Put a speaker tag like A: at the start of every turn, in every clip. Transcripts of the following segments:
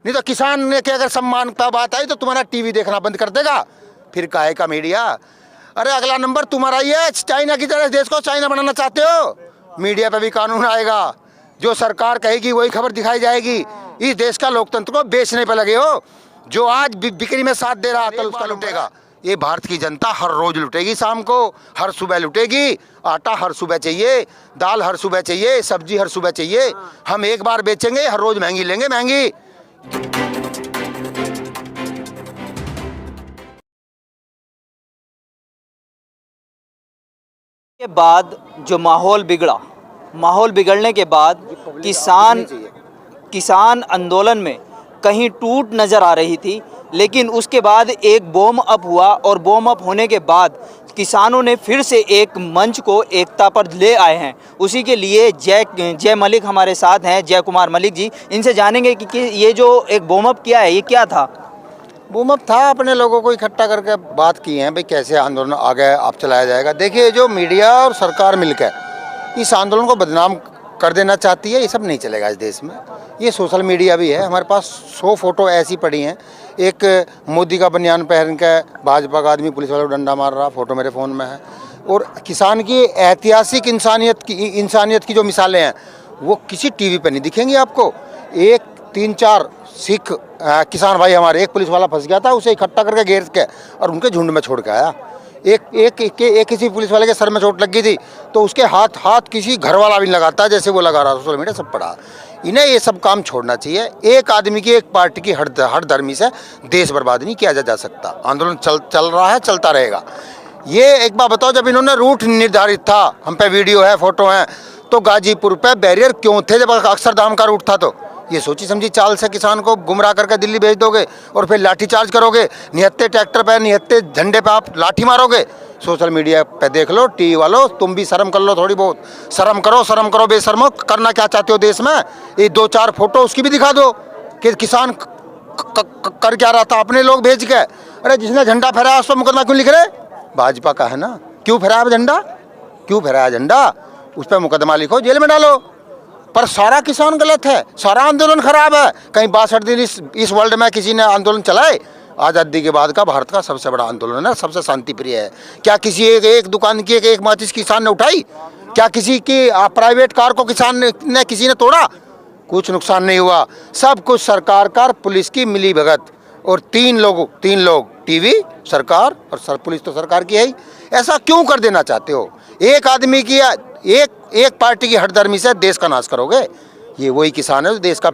A: नहीं तो किसान ने के अगर सम्मान का बात आई तो तुम्हारा टीवी देखना बंद कर देगा, फिर काहे का मीडिया। अरे अगला नंबर तुम्हारा ही है, चाइना की तरह देश को चाइना बनाना चाहते हो, मीडिया पे भी कानून आएगा, जो सरकार कहेगी वही खबर दिखाई जाएगी। इस देश का लोकतंत्र को बेचने पे लगे हो, जो आज बिक्री में साथ दे रहा कल उसका लुटेगा। ये भारत की जनता हर रोज लुटेगी, शाम को हर सुबह लुटेगी। आटा हर सुबह चाहिए, दाल हर सुबह चाहिए, सब्जी हर सुबह चाहिए। हम एक बार बेचेंगे, हर रोज महंगी लेंगे, महंगी।
B: के बाद जो माहौल बिगड़ा, माहौल बिगड़ने के बाद किसान आंदोलन में कहीं टूट नज़र आ रही थी, लेकिन उसके बाद एक बॉम अप हुआ और बॉम अप होने के बाद किसानों ने फिर से एक मंच को एकता पर ले आए हैं। उसी के लिए जय मलिक हमारे साथ हैं, जय कुमार मलिक जी। इनसे जानेंगे कि ये जो एक बॉम अप किया है ये क्या था।
A: बूम अप था, अपने लोगों को इकट्ठा करके बात की है भाई कैसे आंदोलन आगे आप चलाया जाएगा। देखिए जो मीडिया और सरकार मिलकर इस आंदोलन को बदनाम कर देना चाहती है, ये सब नहीं चलेगा इस देश में। ये सोशल मीडिया भी है, हमारे पास 100 फोटो ऐसी पड़ी हैं। एक मोदी का बनियान पहन के भाजपा का आदमी पुलिस वाले को डंडा मार रहा, फोटो मेरे फ़ोन में है। और किसान की ऐतिहासिक इंसानियत की जो मिसालें हैं वो किसी टीवी पर नहीं दिखेंगी आपको। एक 3-4 सिख किसान भाई हमारे, एक पुलिस वाला फंस गया था, उसे इकट्ठा करके घेर के और उनके झुंड में छोड़ के आया। एक किसी पुलिस वाले के सर में चोट लगी थी तो उसके हाथ किसी घर वाला भी लगाता जैसे वो लगा रहा, सोशल मीडिया सब पड़ा। इन्हें ये सब काम छोड़ना चाहिए। एक आदमी की, एक पार्टी की हठधर्मी से देश बर्बाद नहीं किया जा सकता। आंदोलन चल रहा है, चलता रहेगा। ये एक बार बताओ, जब इन्होंने रूट निर्धारित था, हम पे वीडियो है, फोटो है, तो गाजीपुर पे बैरियर क्यों थे जब अक्षरधाम का रूट था? तो ये सोची समझी चाल से किसान को गुमराह करके दिल्ली भेज दोगे और फिर लाठीचार्ज करोगे, निहत्ते ट्रैक्टर पे, निहत्ते झंडे पे आप लाठी मारोगे। सोशल मीडिया पे देख लो, टीवी वालों तुम भी शर्म कर लो, थोड़ी बहुत शर्म करो बेशर्मो। करना क्या चाहते हो देश में? ये 2-4 फोटो उसकी भी दिखा दो कि किसान कर क्या रहा था अपने लोग भेज के। अरे जिसने झंडा फहराया उस पर मुकदमा क्यों लिख रहे? भाजपा का है ना, क्यों फहराया झंडा, क्यों फहराया झंडा, उस पर मुकदमा लिखो, जेल में डालो। पर सारा किसान गलत है, सारा आंदोलन खराब है। कहीं 62 दिन इस वर्ल्ड में किसी ने आंदोलन चलाए? आज़ादी के बाद का भारत का सबसे बड़ा आंदोलन है, सबसे शांति प्रिय है। क्या किसी एक दुकान की एक माचिस किसान ने उठाई? क्या किसी की प्राइवेट कार को किसी ने तोड़ा? कुछ नुकसान नहीं हुआ। सब कुछ सरकार का, पुलिस की मिली भगत और तीन लोग टीवी, सरकार और पुलिस तो सरकार की है ही। ऐसा क्यों कर देना चाहते हो? एक आदमी की एक पार्टी की हठधर्मी से देश का नाश करोगे? ये वही किसान है जो देश का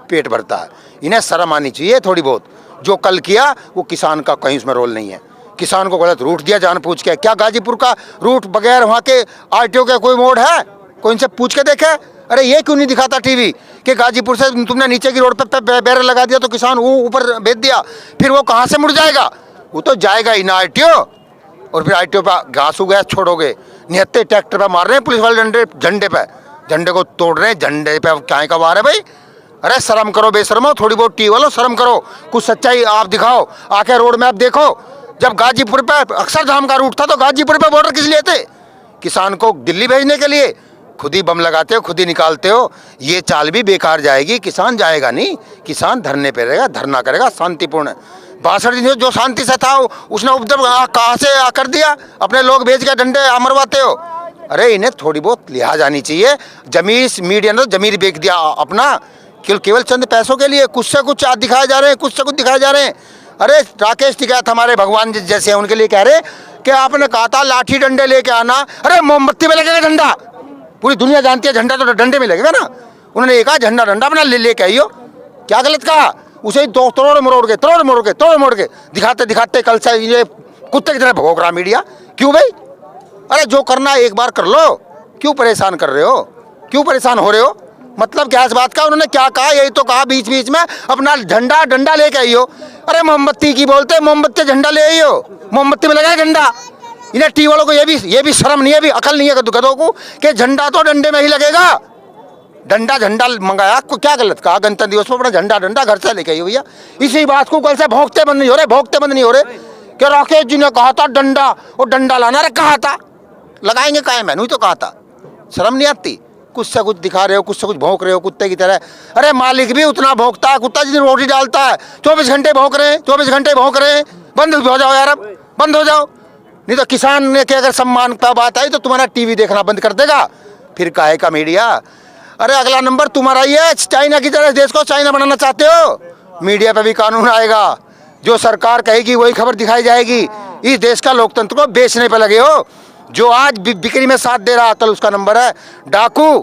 A: पेट भरता है। इन्हें शर्म आनी चाहिए थोड़ी बहुत। जो कल किया वो किसान का कहीं उसमें रोल नहीं है। किसान को गलत रूट दिया जानबूझ के। क्या गाजीपुर का रूट बगैर वहाँ के आरटीओ के कोई मोड़ है? कोई इनसे पूछ के देखे? अरे ये क्यों नहीं दिखाता टीवी कि गाजीपुर से तुमने नीचे की रोड पे बैरियर लगा दिया तो किसान वो ऊपर भेज दिया, फिर वो कहाँ से मुड़ जाएगा? वो तो जाएगा ही ना आरटीओ। और फिर आरटीओ पर घास उगाया छोड़ोगे, निहत्ते ट्रैक्टर पे मार रहे हैं पुलिस वाले झंडे पे, झंडे को तोड़ रहे हैं, झंडे पे क्या का वार है भाई? अरे शर्म करो बेशर्मो, थोड़ी बहुत टीवी वालों शर्म करो, कुछ सच्चाई आप दिखाओ। आके रोड में आप देखो, जब गाजीपुर पे अक्षरधाम का रूट था तो गाजीपुर पे बॉर्डर किस लिए थे? किसान को दिल्ली भेजने के लिए। खुद ही बम लगाते हो, खुद ही निकालते हो। ये चाल भी बेकार जाएगी, किसान जाएगा नहीं। किसान धरने पे रहेगा, धरना करेगा शांतिपूर्ण। 62 दिन जो शांति से था उसने उपद्रव कहाँ से कर दिया? अपने लोग भेज के डंडे मरवाते हो। अरे इन्हें थोड़ी बहुत लिहाज आनी चाहिए। मीडिया ने जमीर बेच दिया अपना, केवल चंद पैसों के लिए कुछ से कुछ दिखाए जा रहे हैं, कुछ से कुछ दिखाए जा रहे हैं। अरे राकेश टिकैत हमारे भगवान जैसे हैं, उनके लिए कह रहे कि आपने कहा था लाठी डंडे लेके आना। अरे मोमबत्ती में लगेगा झंडा, पूरी दुनिया जानती है झंडा तो डंडे में लगेगा ना। उन्होंने ये कहा झंडा डंडा अपना लेके आइयो। क्या गलत कहा? उसे दो तोड़ मोड़ के दिखाते कल से ये कुत्ते की तरह भोग रहा मीडिया। क्यों भाई? अरे जो करना है एक बार कर लो, क्यों परेशान कर रहे हो? क्यों परेशान हो रहे हो? मतलब क्या इस बात का? उन्होंने क्या कहा? यही तो कहा बीच बीच में अपना झंडा डंडा लेके आइयो। अरे मोमबत्ती की बोलते, मोमबत्ती झंडा ले आइयो, मोमबत्ती में लगा झंडा। इन्हें टी वालों को ये भी शर्म नहीं है, भी अकल नहीं है गधों को कि झंडा तो डंडे में ही लगेगा। झंडा मंगाया, आपको क्या गलत कहा? गणतंत्र दिवस पर अपना झंडा घर से लेके आइए भैया। इसी बात को कल से भोंकते बंद नहीं हो रहे कि राकेश जी ने कहा था डंडा, और डंडा लाना रे कहा था, लगाएंगे काहे? मैंने ही तो कहा था। शर्म नहीं आती? कुछ से कुछ दिखा रहे हो, कुछ से कुछ भौंक रहे हो कुत्ते की तरह। अरे मालिक भी उतना भौंकता है, कुत्ता जिस दिन रोटी डालता है 24 घंटे भौंक रहे हैं, 24 घंटे भौंक रहे हैं। बंद हो जाओ यार, अब बंद हो जाओ, नहीं तो किसान ने के अगर सम्मान का बात आई तो तुम्हारा टीवी देखना बंद कर देगा। फिर काहे का मीडिया? अरे अगला नंबर तुम्हारा ही है। चाइना की तरह देश को चाइना बनाना चाहते हो, मीडिया पे भी कानून आएगा, जो सरकार कहेगी वही खबर दिखाई जाएगी। इस देश का लोकतंत्र को बेचने पे लगे हो। जो आज बिक्री में साथ दे रहा कल उसका नंबर है। डाकू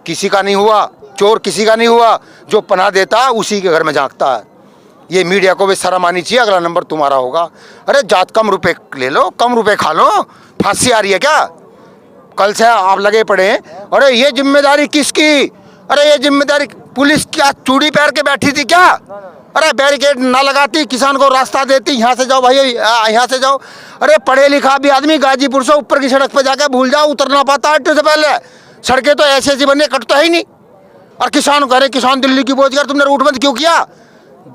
A: किसी का नहीं हुआ, चोर किसी का नहीं हुआ, जो पनाह देता उसी के घर में झांकता है। ये मीडिया को भी शर्म आनी चाहिए, अगला नंबर तुम्हारा होगा। अरे जात कम रुपए ले लो, कम रुपए खा लो, फांसी आ रही है क्या? कल से आप लगे पड़े हैं। अरे ये जिम्मेदारी किसकी? अरे ये जिम्मेदारी पुलिस क्या चूड़ी पहन के बैठी थी क्या? अरे बैरिकेड ना लगाती, किसान को रास्ता देती, यहाँ से जाओ भाई, यहाँ से जाओ। अरे पढ़े लिखा भी आदमी गाजीपुर से ऊपर की सड़क पे जाके भूल जाओ, उतरना पाता ऑटो से पहले। सड़कें तो ऐसी ऐसी बनी, कटता ही नहीं। और किसान कह रहे किसान दिल्ली की पहुंच गया, तुमने रूट बंद क्यों किया?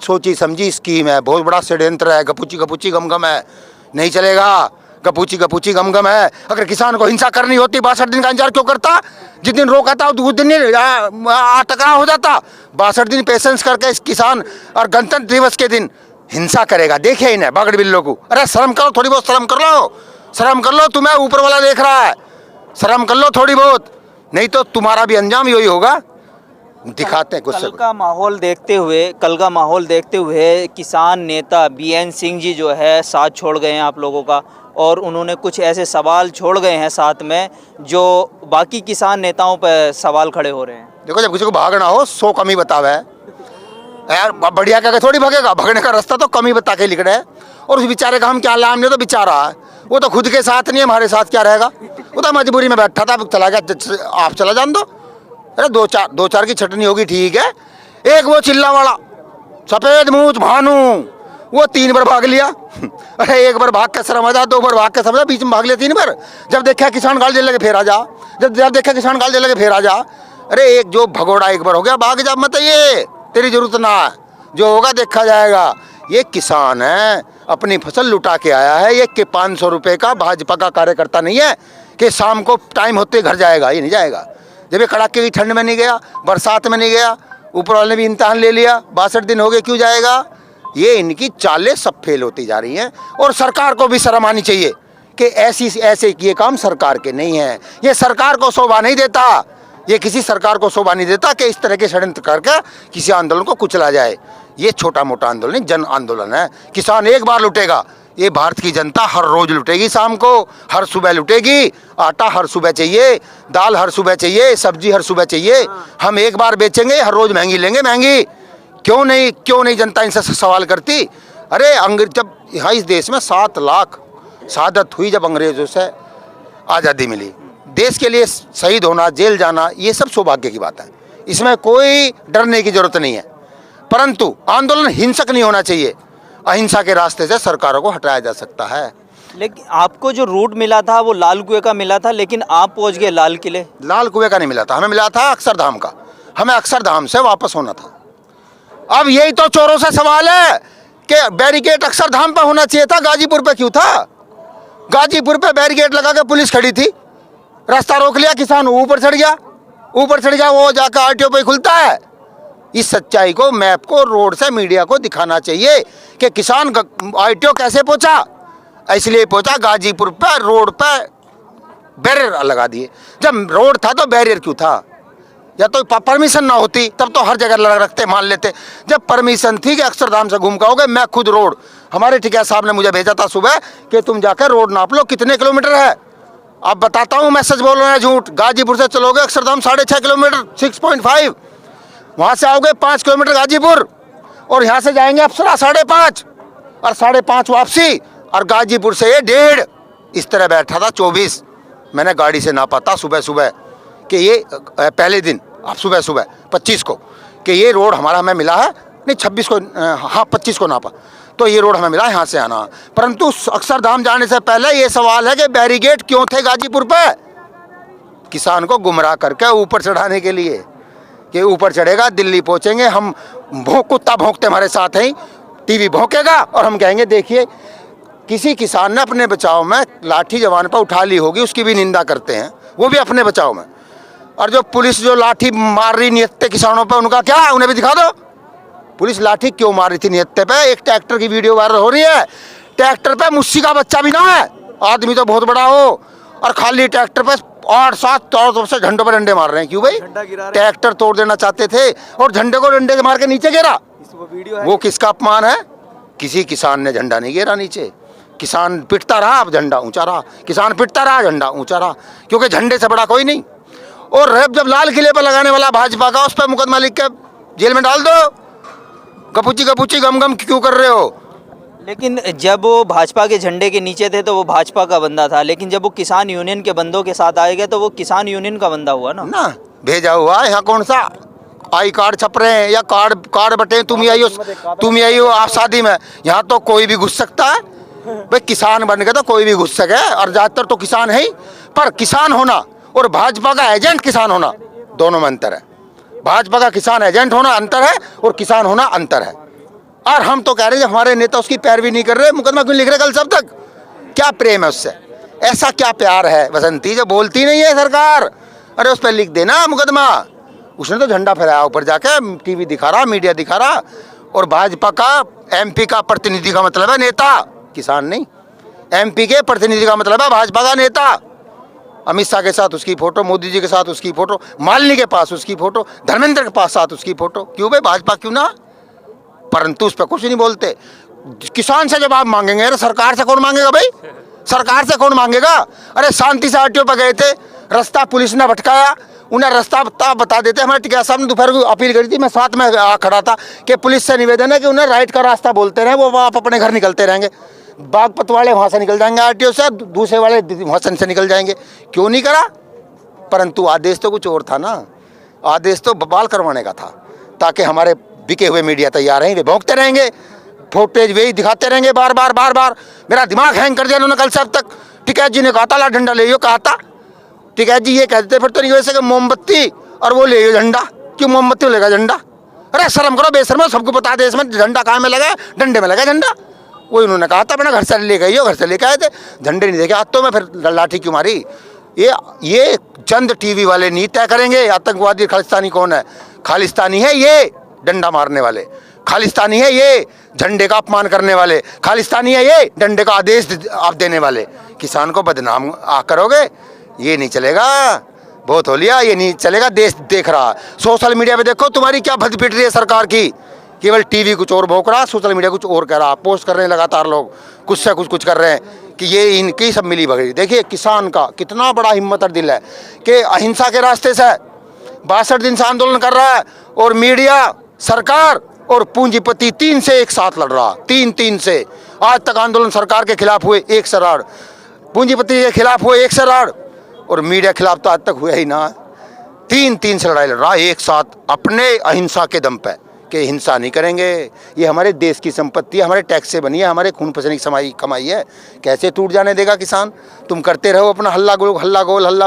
A: सोची समझी स्कीम है, बहुत बड़ा षड्यंत्र है, गपूची गपूची गमगम है, नहीं चलेगा। गपूची गपूची गमगम है। अगर किसान को हिंसा करनी होती 62 दिन का इंतजार क्यों करता? जिस दिन रोका था उस दिन टकराव हो जाता। 62 दिन पेशेंस करके इस किसान और गणतंत्र दिवस के दिन हिंसा करेगा, देखिए इन्हें बागड़ बिल्लो को। अरे शर्म करो, थोड़ी बहुत शर्म कर लो, शर्म कर लो, तुम्हें ऊपर वाला देख रहा है, शर्म कर लो थोड़ी बहुत, नहीं तो तुम्हारा भी अंजाम यही होगा। दिखाते हैं कुछ।
B: कल का माहौल देखते हुए किसान नेता बीएन सिंह जी जो है साथ छोड़ गए हैं आप लोगों का, और उन्होंने कुछ ऐसे सवाल छोड़ गए हैं साथ में जो बाकी किसान नेताओं पर सवाल खड़े हो रहे हैं।
A: देखो जब किसी को भागना हो 100 कमी बतावे यार, बढ़िया क्या थोड़ी भागेगा, भागने का रास्ता तो कमी बता के लिख रहे हैं। और उस बेचारे का हम क्या लाम नहीं, तो बेचारा है वो तो खुद के साथ नहीं है, हमारे साथ क्या रहेगा? वो तो मजबूरी में बैठा था, चला गया, आप चला जान दो। अरे दो चार की छटनी होगी ठीक है। एक वो चिल्ला वाला सफेद मूंछ भानु, वो 3 बार भाग लिया। अरे 1 बार भाग के शर्म आ जा, 2 बार भाग के समझा, बीच में भाग लिया 3 बार। जब देखा किसान गाल जेल लगे फिर आ जा, जब देखा किसान गाल जेल लगे फिर आ जा। अरे एक जो भगोड़ा 1 बार हो गया, भाग जा मत, ये तेरी जरूरत ना है, जो होगा देखा जाएगा। ये किसान है, अपनी फसल लुटा के आया है। ये के 500 रुपये का भाजपा का कार्यकर्ता नहीं है कि शाम को टाइम होते घर जाएगा, ये नहीं जाएगा। जब ये कड़ाके की ठंड में नहीं गया, बरसात में नहीं गया, ऊपर वाले ने भी इम्तहान ले लिया, 62 दिन हो गए, क्यों जाएगा? ये इनकी चालें सब फेल होती जा रही हैं। और सरकार को भी शर्म आनी चाहिए कि ऐसे ये काम सरकार के नहीं है। ये सरकार को शोभा नहीं देता, ये किसी सरकार को शोभा नहीं देता कि इस तरह के षड्यंत्र करके किसी आंदोलन को कुचला जाए। ये छोटा मोटा आंदोलन नहीं, जन आंदोलन है। किसान एक बार लुटेगा, ये भारत की जनता हर रोज लुटेगी, शाम को हर सुबह लुटेगी। आटा हर सुबह चाहिए, दाल हर सुबह चाहिए, सब्जी हर सुबह चाहिए। हम एक बार बेचेंगे, हर रोज महंगी लेंगे, महंगी क्यों नहीं जनता इनसे सवाल करती? अरे जब यहाँ इस देश में 7 लाख शहादत हुई, जब अंग्रेजों से आज़ादी मिली, देश के लिए शहीद होना, जेल जाना, ये सब सौभाग्य की बात है, इसमें कोई डरने की जरूरत नहीं है। परंतु आंदोलन हिंसक नहीं होना चाहिए, अहिंसा के रास्ते से सरकारों को हटाया जा सकता है।
B: लेकिन आपको जो रूट मिला था वो लाल कुएं का मिला था, लेकिन आप पहुंच गए लाल किले।
A: लाल कुएं का नहीं मिला था, हमें मिला था अक्षरधाम का। हमें अक्षरधाम से वापस होना था। अब यही तो चोरों से सवाल है कि बैरिकेड अक्षरधाम पे होना चाहिए था, गाजीपुर पे क्यों था? गाजीपुर पे बैरिकेड लगा के पुलिस खड़ी थी, रास्ता रोक लिया, किसान ऊपर चढ़ गया, वो जाकर आरटीओ पे खुलता है। इस सच्चाई को, मैप को, रोड से मीडिया को दिखाना चाहिए कि किसान आरटीओ कैसे पहुंचा। इसलिए पहुंचा गाजीपुर पर, रोड पर बैरियर लगा दिए। जब रोड था तो बैरियर क्यों था? या तो परमिशन ना होती तब तो हर जगह लगा रखते, मान लेते। जब परमिशन थी कि अक्षरधाम से घूम के आओगे, मैं खुद रोड, हमारे ठेकेदार साहब ने मुझे भेजा था सुबह कि तुम जाकर रोड नाप लो कितने किलोमीटर है। अब बताता हूँ मैं सच बोल रहा हूँ झूठ। गाजीपुर से चलोगे अक्षरधाम 6.5 किलोमीटर, 6.5, वहाँ से आओगे 5 किलोमीटर गाजीपुर, और यहाँ से जाएंगे अप्सरा 5.5, और 5.5 वापसी, और गाजीपुर से ये 1.5। इस तरह बैठा था 24। मैंने गाड़ी से नापा था सुबह कि ये पहले दिन, आप सुबह 25 को, कि ये रोड हमें मिला है, नहीं 26 को, हाँ 25 को नापा, तो ये रोड हमें मिला है यहाँ से आना। परंतु अक्षरधाम जाने से पहले ये सवाल है कि बैरिकेड क्यों थे गाजीपुर पे? किसान को गुमराह करके ऊपर चढ़ाने के लिए कि ऊपर चढ़ेगा, दिल्ली पहुँचेंगे हम, कुत्ता भौंकते हमारे साथ हैं, टीवी भौंकेगा और हम कहेंगे देखिए। किसी किसान ने अपने बचाव में लाठी जवान पर उठा ली होगी, उसकी भी निंदा करते हैं, वो भी अपने बचाव में। और जो पुलिस जो लाठी मार रही नियत्ते किसानों पे, उनका क्या, उन्हें भी दिखा दो। पुलिस लाठी क्यों मार रही थी नियत्ते पे? एक ट्रैक्टर की वीडियो वायरल हो रही है, ट्रैक्टर पे मुस्सी का बच्चा भी ना है, आदमी तो बहुत बड़ा हो, और खाली ट्रैक्टर पे 8-7 तरफ से झंडों पर डंडे मार रहे हैं। क्यों भाई? ट्रैक्टर तोड़ देना चाहते थे और झंडे को डंडे से मार के नीचे गिरा। वो किसका अपमान है? किसी किसान ने झंडा नहीं गिरा नीचे। किसान पिटता रहा, अब झंडा ऊंचा रहा, किसान पिटता रहा, झंडा ऊंचा रहा, क्योंकि झंडे से बड़ा कोई नहीं। और रैप जब लाल किले पर लगाने वाला भाजपा का, उस पर मुकदमा लिख के जेल में डाल दो। कपूची गम गम क्यों कर रहे हो?
B: लेकिन जब वो भाजपा के झंडे के नीचे थे तो वो भाजपा का बंदा था, लेकिन जब वो किसान यूनियन के बंदों के साथ आए गए तो वो किसान यूनियन का बंदा हुआ ना।
A: भेजा हुआ यहाँ कौन सा आई कार्ड छप रहे हैं या कार्ड बटे, तुम ही आई हो आप शादी में। यहाँ तो कोई भी घुस सकता है भाई, किसान बन के तो कोई भी घुस सके, और ज्यादातर तो किसान है ही। पर किसान होना और भाजपा का एजेंट किसान होना, दोनों में अंतर है। भाजपा का किसान एजेंट होना अंतर है और किसान होना अंतर है। और हम तो कह रहे हैं हमारे नेता उसकी पैरवी नहीं कर रहे, मुकदमा क्यों लिख रहे कल सब तक? क्या प्रेम है उससे? ऐसा क्या प्यार है बसंती जो बोलती नहीं है सरकार? अरे उस पर लिख देना मुकदमा। उसने तो झंडा फहराया ऊपर जाके, टीवी दिखा रहा, मीडिया दिखा रहा। और भाजपा का एमपी का प्रतिनिधि का मतलब है नेता, किसान नहीं। एमपी के प्रतिनिधि का मतलब है भाजपा का नेता। अमित शाह के साथ उसकी फोटो, मोदी जी के साथ उसकी फोटो, मालिनी के पास उसकी फोटो, धर्मेंद्र के पास साथ उसकी फोटो। क्यों भाई? भाजपा क्यों ना? परंतु उस पर कुछ नहीं बोलते। किसान से जवाब मांगेंगे, अरे सरकार से कौन मांगेगा भाई? सरकार से कौन मांगेगा? अरे शांति से आरटीओ पर गए थे, रास्ता पुलिस ने भटकाया, उन्हें रास्ता बता देते। हमारे टिकैत साहब ने दोपहर को अपील करी थी, मैं साथ में खड़ा था कि पुलिस से निवेदन है कि उन्हें राइट का रास्ता बोलते रहे, वो आप अपने घर निकलते रहेंगे। बागपत वाले वहाँ से निकल जाएंगे आरटीओ से, दूसरे वाले वहाँ से निकल जाएंगे। क्यों नहीं करा? परंतु आदेश तो कुछ और था ना। आदेश तो बवाल करवाने का था, ताकि हमारे बिके हुए मीडिया तैयार हैं, वे भोंकते रहेंगे, फुटेज वही दिखाते रहेंगे बार बार। मेरा दिमाग हैंग कर दिया उन्होंने कल सब तक। टिकैत जी ने कहा था ला डंडा ले यो, कहा था टिकैत जी ये कहते फिर तो नहीं वैसे कि मोमबत्ती और वो ले झंडा। क्यों मोमबत्ती लेगा झंडा? अरे शर्म करो, बेशर्म, सबको बता दे इसमें झंडा कहाँ में लगा, डंडे में लगा झंडा। वही उन्होंने कहा था, अपना घर से ले गई हो, घर से लेके आए थे, झंडे नहीं देखे। आज तो मैं फिर लाठी क्यों मारी? ये चंद टीवी वाले नहीं तय करेंगे आतंकवादी खालिस्तानी कौन है। खालिस्तानी है ये डंडा मारने वाले, खालिस्तानी है ये झंडे का अपमान करने वाले, खालिस्तानी है ये डंडे का आदेश आप देने वाले। किसान को बदनाम करोगे, ये नहीं चलेगा। बहुत हो लिया, ये नहीं चलेगा। देश देख रहा, सोशल मीडिया पे देखो तुम्हारी क्या भद पिट रही है सरकार की। केवल टीवी कुछ और भोंक रहा, सोशल मीडिया कुछ और कह रहा, पोस्ट कर रहे हैं लगातार लोग, कुछ से कुछ कर रहे हैं कि ये इनकी सब मिली भगड़ी। देखिए किसान का कितना बड़ा हिम्मत और दिल है कि अहिंसा के रास्ते से 62 दिन से आंदोलन कर रहा है, और मीडिया, सरकार और पूंजीपति 3 से एक साथ लड़ रहा। 3 से आज तक आंदोलन सरकार के खिलाफ हुए 1 से राड़, पूंजीपति के खिलाफ हुए 1 से राड़, और मीडिया खिलाफ तो आज तक हुआ ही ना। 3 से लड़ाई लड़ रहा एक साथ अपने अहिंसा के दम पे कि हिंसा नहीं करेंगे। ये हमारे देश की संपत्ति है, हमारे टैक्स से बनी है, हमारे खून पसीने की कमाई है। कैसे टूट जाने देगा किसान? तुम करते रहो अपना हल्ला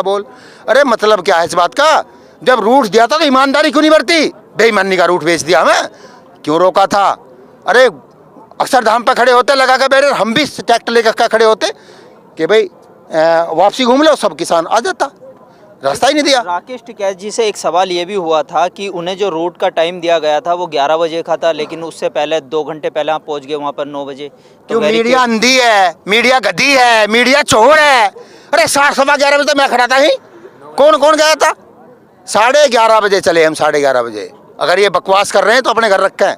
A: बोल। अरे मतलब क्या है इस बात का? जब रूट दिया था तो ईमानदारी क्यों नहीं बरती? बेईमानी का रूट बेच दिया हमें, क्यों रोका था? अरे अक्षरधाम पर खड़े होते लगा के बैरियर, हम भी ट्रैक्टर लेकर खड़े होते कि भाई वापसी घूम लो, सब किसान आ जाता, रास्ता ही नहीं दिया।
B: राकेश टिकैत जी से एक सवाल ये भी हुआ था कि उन्हें जो रूट का टाइम दिया गया था वो 11 बजे का था, लेकिन उससे पहले 2 घंटे पहले आप पहुंच गए वहाँ पर 9 बजे।
A: तो मीडिया अंधी है, मीडिया गधी है, मीडिया चोर है। अरे 11:15 बजे तो मैं खड़ा था ही, कौन गया था? 11:30 बजे चले हम, 11:30 बजे। अगर ये बकवास कर रहे हैं तो अपने घर रखें।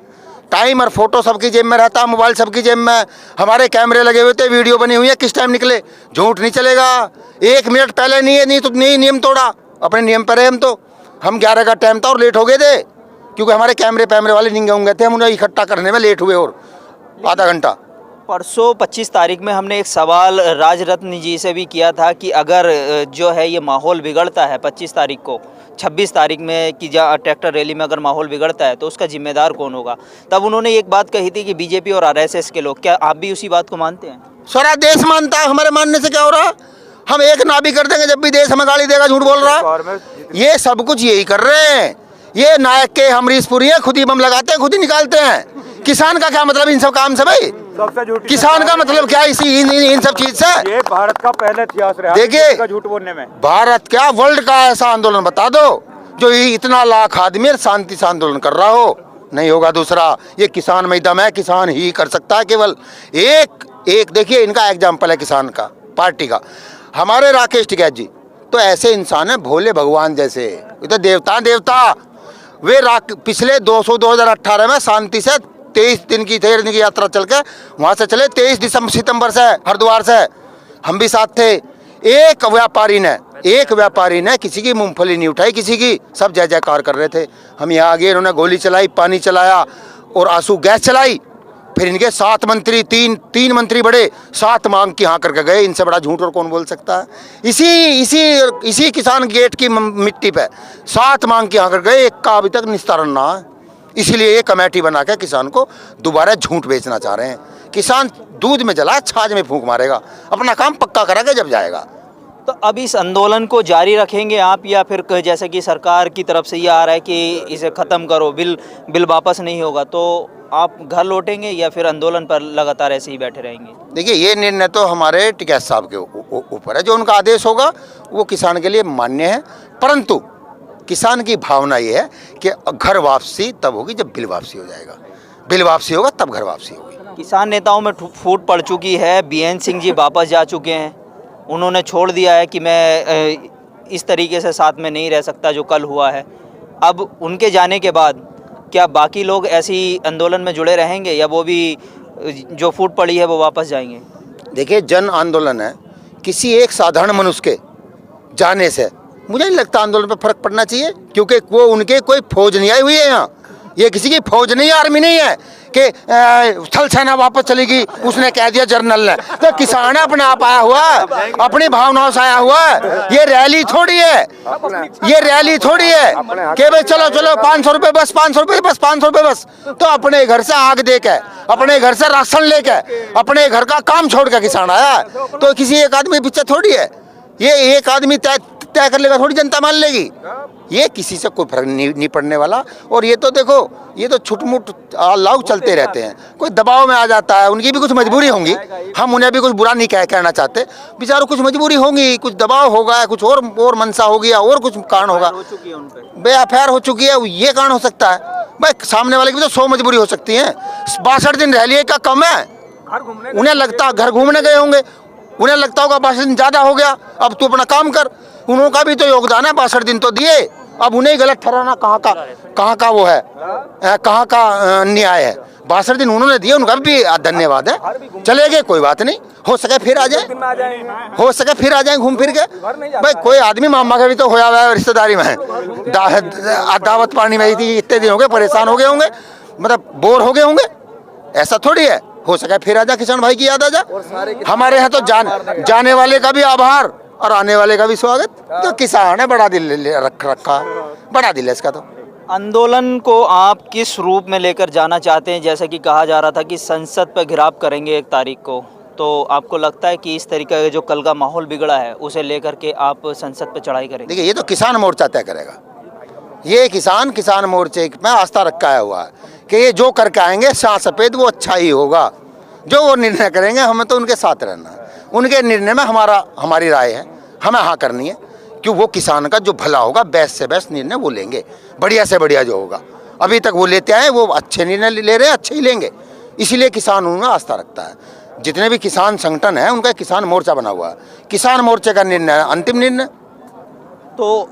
A: टाइम और फोटो सबकी जेब में रहता, मोबाइल सबकी जेब में, हमारे कैमरे लगे हुए थे, वीडियो बनी हुई है, किस टाइम निकले। झूठ नहीं चलेगा। 1 मिनट पहले नहीं तो नहीं नियम तोड़ा, अपने नियम पर है हम तो। हम 11 का टाइम था और लेट हो गए थे, क्योंकि हमारे कैमरे वाले निंगे होंगे थे, हम उन्हें इकट्ठा करने में लेट हुए और आधा घंटा।
B: परसों 25 तारीख में हमने एक सवाल राजरत्न जी से भी किया था कि अगर जो है ये माहौल बिगड़ता है 25 तारीख को, 26 तारीख में कि ट्रैक्टर रैली में अगर माहौल बिगड़ता है तो उसका जिम्मेदार कौन होगा? तब उन्होंने एक बात कही थी कि बीजेपी और आरएसएस के लोग। क्या आप भी उसी बात को मानते हैं? सारा
A: देश मानता है, हमारे मानने से क्या हो रहा? हम एक ना भी कर देंगे जब भी देश हमें गाली देगा, झूठ बोल रहा है। ये सब कुछ यही कर रहे हैं, ये नायक के हमरीशपुरी है, खुद ही बम लगाते हैं, खुद ही निकालते हैं। किसान का क्या मतलब इन सब काम से भाई?
C: सबसे झूठी
A: किसान का मतलब क्या इसी इन सब चीज से?
C: ये भारत का पहला इतिहास रहा
A: देखिए,
C: का झूठ बोलने में।
A: भारत क्या वर्ल्ड का ऐसा आंदोलन बता दो जो इतना लाख आदमी शांति से आंदोलन कर रहा हो। नहीं होगा। दूसरा, ये किसान में दम है, किसान ही कर सकता है केवल। एक देखिए, इनका एग्जाम्पल है किसान का, पार्टी का। हमारे राकेश टिकैत जी तो ऐसे इंसान है भोले भगवान जैसे, ये तो देवता। वे पिछले 2018 में शांति से 23 दिन की यात्रा चल के वहाँ से चले। 23 सितंबर से हरिद्वार से हम भी साथ थे। एक व्यापारी ने किसी की मूंगफली नहीं उठाई, किसी की, सब जय जयकार कर रहे थे। हम यहाँ आगे, इन्होंने गोली चलाई, पानी चलाया और आंसू गैस चलाई। फिर इनके 7 मंत्री, तीन मंत्री बड़े 7 मांग की हाँ करके गए। इनसे बड़ा झूठ और कौन बोल सकता है? इसी किसान गेट की मिट्टी पे 7 मांग की हाँ कर गए, एक का अभी तक निस्तारण ना है। इसीलिए ये कमेटी बना के किसान को दोबारा झूठ बेचना चाह रहे हैं। किसान दूध में जला छाछ में फूंक मारेगा, अपना काम पक्का करेगा जब जाएगा।
B: तो अब इस आंदोलन को जारी रखेंगे आप, या फिर जैसे कि सरकार की तरफ से ये आ रहा है कि इसे ख़त्म करो, बिल वापस नहीं होगा, तो आप घर लौटेंगे या फिर आंदोलन पर लगातार ऐसे ही बैठे रहेंगे?
A: देखिए, ये निर्णय तो हमारे टिकैत साहब के ऊपर है। जो उनका आदेश होगा वो किसान के लिए मान्य है, परंतु किसान की भावना ये है कि घर वापसी तब होगी जब बिल वापसी हो जाएगा। बिल वापसी होगा तब घर वापसी होगी।
B: किसान नेताओं में फूट पड़ चुकी है। बीएन सिंह जी वापस जा चुके हैं। उन्होंने छोड़ दिया है कि मैं इस तरीके से साथ में नहीं रह सकता जो कल हुआ है। अब उनके जाने के बाद क्या बाकी लोग ऐसी आंदोलन में जुड़े रहेंगे, या वो भी जो फूट पड़ी है वो वापस जाएंगे?
A: देखिए, जन आंदोलन है। किसी एक साधारण मनुष्य के जाने से मुझे नहीं लगता आंदोलन पर फर्क पड़ना चाहिए, क्योंकि वो उनके कोई फौज नहीं आई हुई है यहाँ। ये किसी की फौज नहीं है, आर्मी नहीं है कि थल सेना वापस चलेगी, उसने कह दिया जनरल ने। तो किसान है, अपने आप आया हुआ है, अपनी भावनाओं से आया हुआ है। ये रैली थोड़ी है कि भाई चलो 500 रुपये बस, 500 रुपये बस, 500 रुपये बस। तो अपने घर से आग दे के, अपने घर से राशन लेके, अपने घर का काम छोड़ के किसान आया है। तो किसी एक आदमी पीछे थोड़ी है। ये एक आदमी तय कर लेगा, थोड़ी जनता मान लेगी। ये किसी से कोई फर्क नहीं पड़ने वाला। और ये तो देखो, ये तो छुटमुट लाउ चलते रहते हैं। कोई दबाव में आ जाता है, उनकी भी कुछ मजबूरी होंगी। हम उन्हें भी कुछ बुरा नहीं कहना चाहते, बेचारों कुछ मजबूरी होगी, कुछ दबाव होगा, कुछ और मनसा हो गया, और कुछ कारण होगा। बेअफेयर हो चुकी है, ये कारण हो सकता है। भाई सामने वाले की भी तो 100 मजबूरी हो सकती है। 62 दिन रह लिए, क्या कम है? उन्हें लगता घर घूमने गए होंगे, उन्हें लगता होगा 62 दिन ज़्यादा हो गया, अब तू अपना काम कर। उनका भी तो योगदान है, 62 दिन तो दिए। अब उन्हें गलत ठहराना कहाँ का वो है, कहाँ का न्याय है? 62 दिन उन्होंने दिए, उनका भी धन्यवाद है। चले गए, कोई बात नहीं, हो सके फिर आ जाए घूम फिर के। भाई कोई आदमी मामा का भी तो होया हुआ है रिश्तेदारी में, दावत पानी में थी, इतने दिन हो गए, परेशान हो गए होंगे, मतलब बोर हो गए होंगे। ऐसा थोड़ी है, हो सके फिर आ जा, किसान भाई की याद आ जा। हमारे यहाँ तो जाने वाले का भी आभार और आने वाले का भी स्वागत। तो किसान है, बड़ा दिल रखा, बड़ा दिल है इसका। तो
B: आंदोलन को आप किस रूप में लेकर जाना चाहते हैं? जैसा कि कहा जा रहा था कि संसद पर घेराव करेंगे 1 तारीख को, तो आपको लगता है कि इस तरीके का जो कल का माहौल बिगड़ा है उसे लेकर के आप संसद पर चढ़ाई करेंगे?
A: देखिए, ये तो किसान मोर्चा तय करेगा। ये किसान मोर्चे में आस्था रखा हुआ है कि ये जो करके आएंगे शाह सफेद, वो अच्छा ही होगा। जो वो निर्णय करेंगे, हमें तो उनके साथ रहना है। उनके निर्णय में हमारी राय है, हमें हाँ करनी है, क्यों वो किसान का जो भला होगा, बेस्ट से बेस्ट निर्णय वो लेंगे, बढ़िया से बढ़िया जो होगा। अभी तक वो लेते आए, वो अच्छे निर्णय ले रहे हैं, अच्छे ही लेंगे। इसीलिए किसान उनमें आस्था रखता है। जितने भी किसान संगठन है, उनका किसान मोर्चा बना हुआ है। किसान मोर्चे का निर्णय अंतिम निर्णय।
B: तो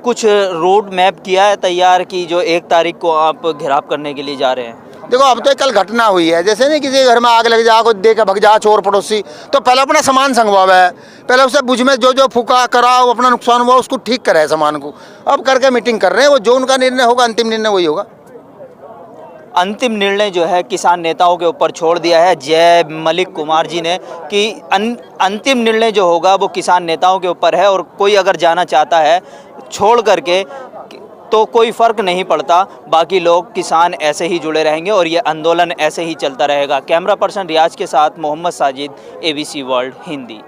B: कुछ रोड मैप किया है तैयार की जो 1 तारीख को आप घेराव करने के लिए जा रहे हैं?
A: देखो, अब तो कल घटना हुई है, जैसे नहीं किसी घर में आग लग जा, कोई दे के भग जा चोर पड़ोसी, तो पहले अपना सामान संगवावे है, पहले उसे बुझ में जो फूका कराओ, अपना नुकसान हुआ उसको ठीक करे सामान को। अब करके मीटिंग कर रहे हैं, वो जो उनका निर्णय होगा, अंतिम निर्णय वही होगा।
B: अंतिम निर्णय जो है किसान नेताओं के ऊपर छोड़ दिया है जय मलिक कुमार जी ने, कि अंतिम निर्णय जो होगा वो किसान नेताओं के ऊपर है, और कोई अगर जाना चाहता है छोड़ करके तो कोई फ़र्क नहीं पड़ता, बाकी लोग किसान ऐसे ही जुड़े रहेंगे और ये आंदोलन ऐसे ही चलता रहेगा। कैमरा पर्सन रियाज के साथ मोहम्मद साजिद, ABC वर्ल्ड हिंदी।